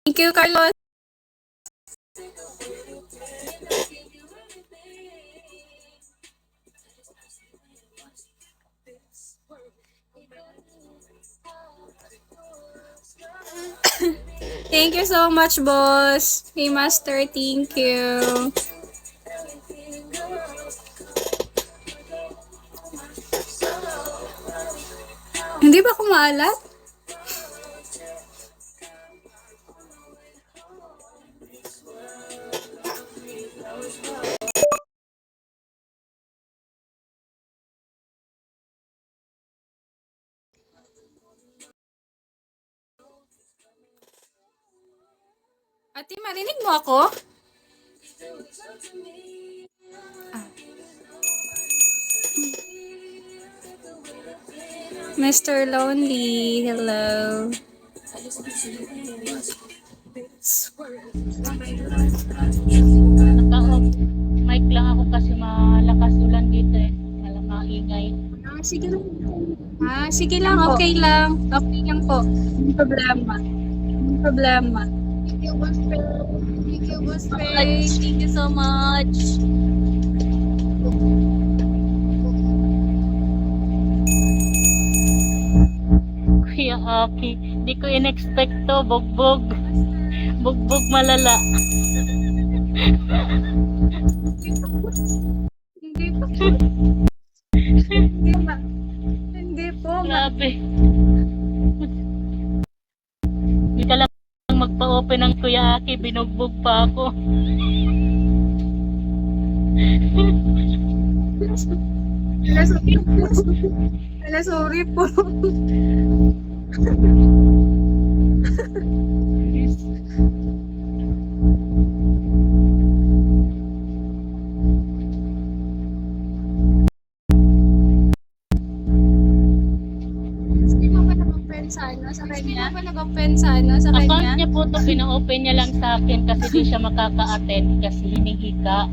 Thank you, Carlos. Thank you so much, boss. Hey, Master, thank you. Hindi ba kumaalat? Ate, marinig mo ako? Mr. Lonely, hello. Naka-off mic lang ako kasi malakas ulan dito eh. Maingay. Sige lang. Sige lang, okay lang. Okay lang po. Hindi problema. Hindi problema. Thank you, boss. Thank you, boss. Thank you so much. Kuya Aki, di ko in-expect to, bugbog. Bugbog malala. Hindi po. Hindi ba? Hindi po. Grabe. Hindi ka lang magpa-open ng Kuya Aki, binugbog pa ako. Sorry po. Sa kanya? Hindi ba nag-open sa Account kanya? niya po to, pina-open niya lang sa akin kasi di siya makaka-attend kasi hinihika.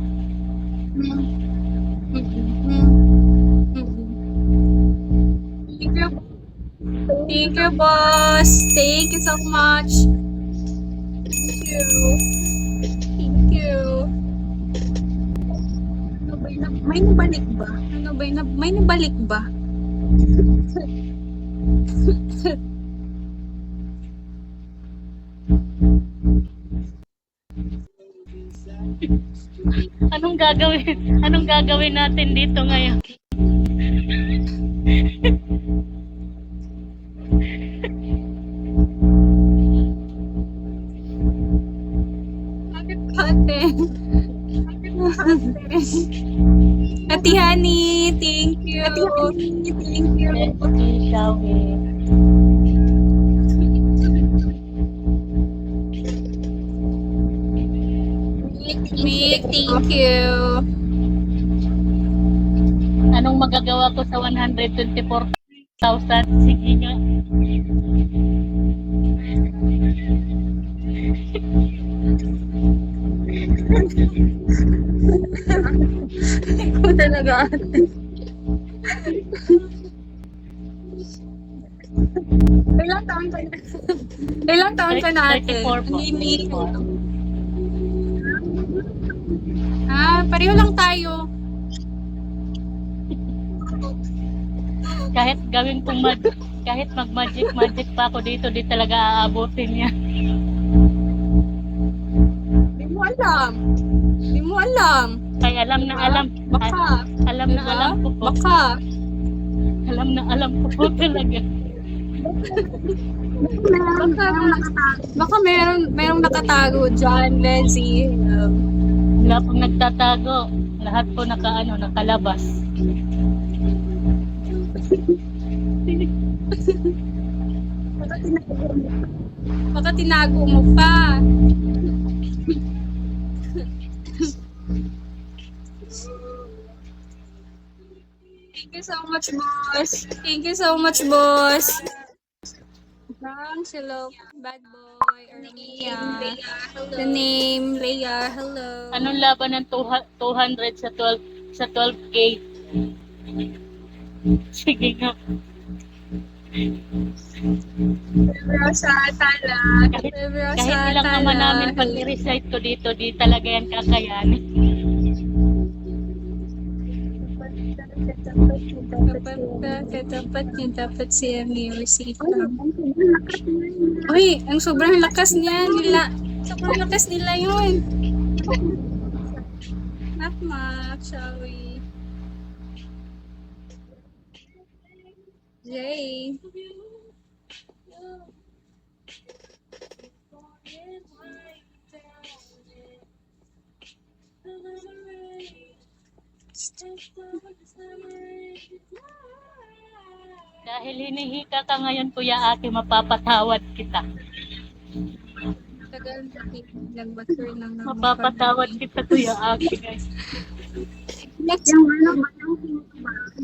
Thank you, boss. Thank you so much. Thank you. Thank you. May nabalik ba? May nabalik ba? Anong gagawin natin dito ngayon? Bakit ate? Ate Honey, thank you. Ate Honey, thank you. Mick, thank you. Anong magagawa ko sa 124,000? Sige nga. Ikaw talaga ate. Ilang taon ka na? Ilang taon ka na ate? 34 po. Pareho lang tayo. Kahit gawin kong kahit mag-magic pa ako dito, di talaga aabutin niya. Di mo alam. Di mo alam. Kaya alam na alam. Baka. Alam na alam ko po. Baka. Alam na alam ko po talaga. Baka merong nakatago dyan, Leslie. Wala pong nagtatago. Lahat po nakalabas. Baka tinago mo pa. Thank you so much, boss. Thank you so much, boss. Hello, bad boy, Armia. The name, Leia, hello. Anong laban ng 200 sa 12K? Sige nga. Pero sa tala. Pero Kahit sa ilang ama tala. namin pag i-recite ko dito, di talaga yan kakayanin. Katapat niya dapat siya may receipt. Uy, ang sobrang lakas niya nila. Sobrang lakas nila yun. Knock knock, shall we? Jay. Dahil hinihika ka ngayon, Kuya Aki, mapapatawad kita. Tagal na nag-mature ng Mapapatawad kita, Kuya Aki, guys. Next,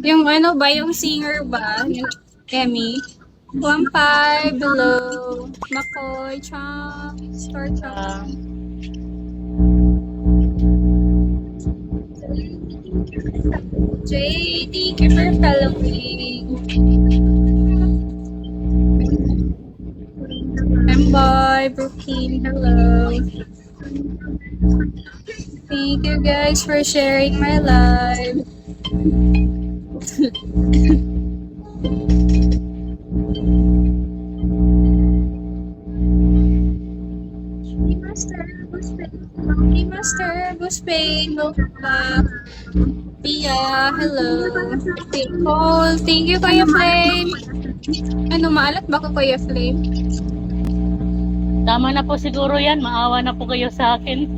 yung ano ba, yung singer ba? Yung Emmy? 1-5 below. Makoy, Chong, Star Chong. Jay, thank you for following. Boy, Brooklyn, hello. Thank you guys for sharing my live. Master Buspain, welcome back. Pia, hello. Paul, thank you Kuya Flame. Ano, maalat ba ko Kuya Flame? Tama na po siguro yan. Maawa na po kayo sa akin.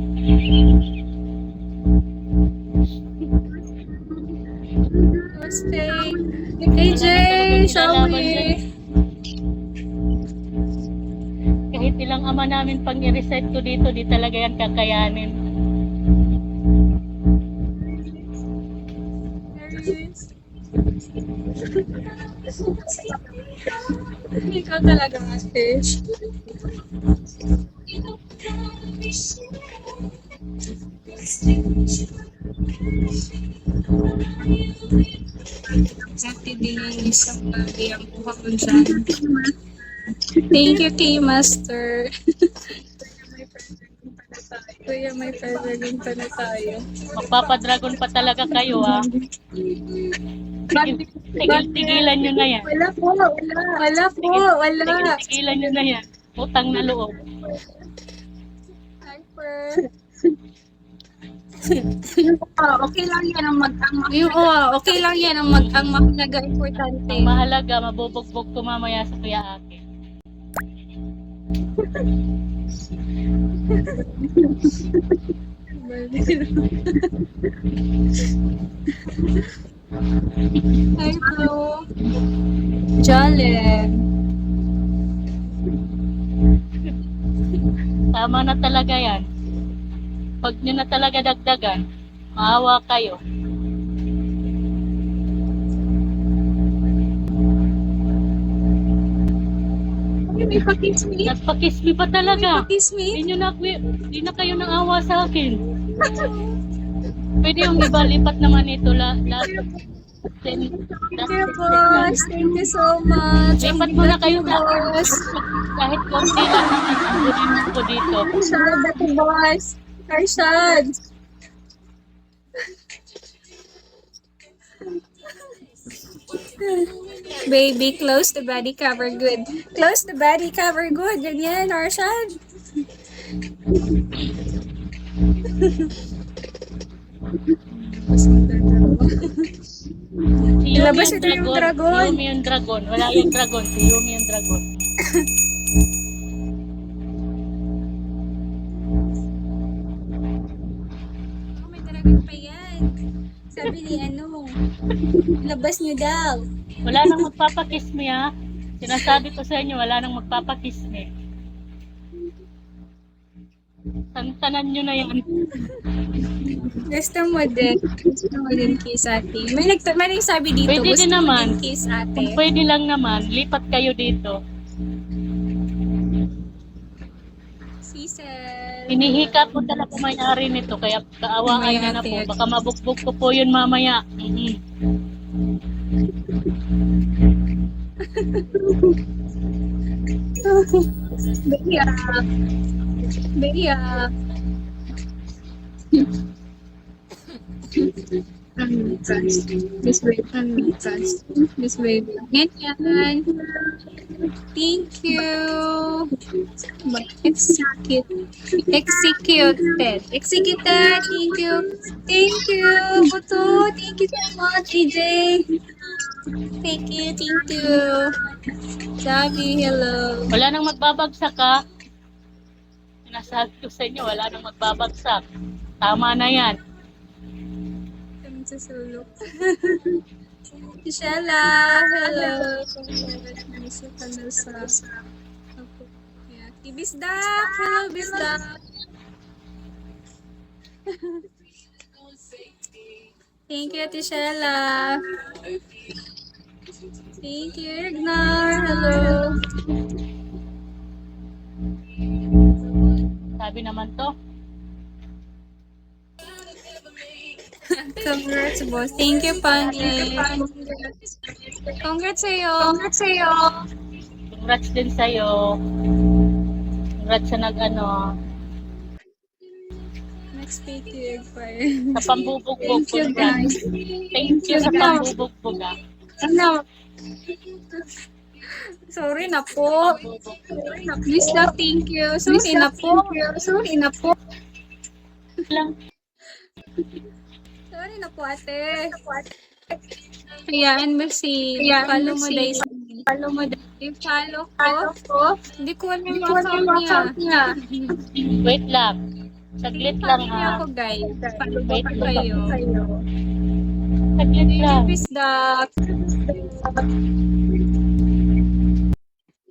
Buspain. AJ, shall we? Kahit ilang ama namin pang i-recite ko dito, di talaga yan kakayanin. Ikaw talaga, fish. Dati din yung isang bagay ang buha ko dyan. Thank you, K-Master. Kuya, may pagdagan pa na tayo. Magpapadragon pa talaga kayo, ha? Tigil-tigilan nyo na yan. Wala po, wala. Wala po, wala. Tigil-tigilan nyo na yan. Utang na loob. Hyper. Okay lang yan ang mag-ang okay lang yan ang mag-ang mahalaga, importante. Ang mahalaga, mabubugbog ko mamaya sa Kuya Aki. Hi po. Jalen. Tama na talaga yan. Pag nyo na talaga dagdagan, maawa kayo. May pa-kiss me? Nagpa-kiss me pa talaga. Pa-kiss me? Hindi na kayo nang awa sa akin. Pwede yung iba, lipat naman ito. Thank you, boss. Thank you so much. Lipat mo na kayo sa boss. kahit konti lang naman ang bunin ko dito. Arshad, dati boss. Arshad. Baby, close the body cover good. Close the body cover good. Ganyan, Arshad. Si Ilabas Yumi ito yung dragon. Si Yumi yung dragon. Wala yung dragon. Si Yumi yung dragon. Oh, may dragon pa yan. Sabi ni ano, labas niyo daw. Wala nang magpapakiss me, ha. Sinasabi ko sa inyo, wala nang magpapakiss me. Tantanan nyo na yan. Gusto mo din. Gusto mo din kiss ate. May nagsabi dito, Pwede gusto din mo naman. din kiss ate. Kung pwede lang naman, lipat kayo dito. Sisel. Hinihika po talaga may-ari nito, kaya kaawaan niya na po. Baka mabugbog ko po yun mamaya. Beya. Beya. This way. This way. Ganyan. Thank you. Executed. Thank you. Thank you. Buto. Thank you so much, EJ. Thank you. Sabi, hello. Wala nang magbabagsak ha. Sinasabi ko sa inyo, wala nang magbabagsak. Tama na yan. Kami sa sulok. Shella, hello. Hello sa yeah. Bisdak, hello Bisdak. Thank you, Tishella. Thank you, Ignar. Hello. Sabi naman to. Congrats, boss. Thank you, Pani. Congrats sa'yo. Congrats din sa'yo. Congrats sa nag-ano. Next pay to Egfire. Sa pambubugbog. Thank you, guys. Thank you sa pambubugbog ah. Ano? Sorry na po. Miss Love, thank you. Sorry na po. Lang. Sorry na po, ate. Hayaan mo si follow mo dahil i-follow ko. Hindi ko alam yung account niya. Wait lang. Saglit lang Follow niyo ha. ako, guys. Follow Wait ko kayo. Saglit lang. Miss Love.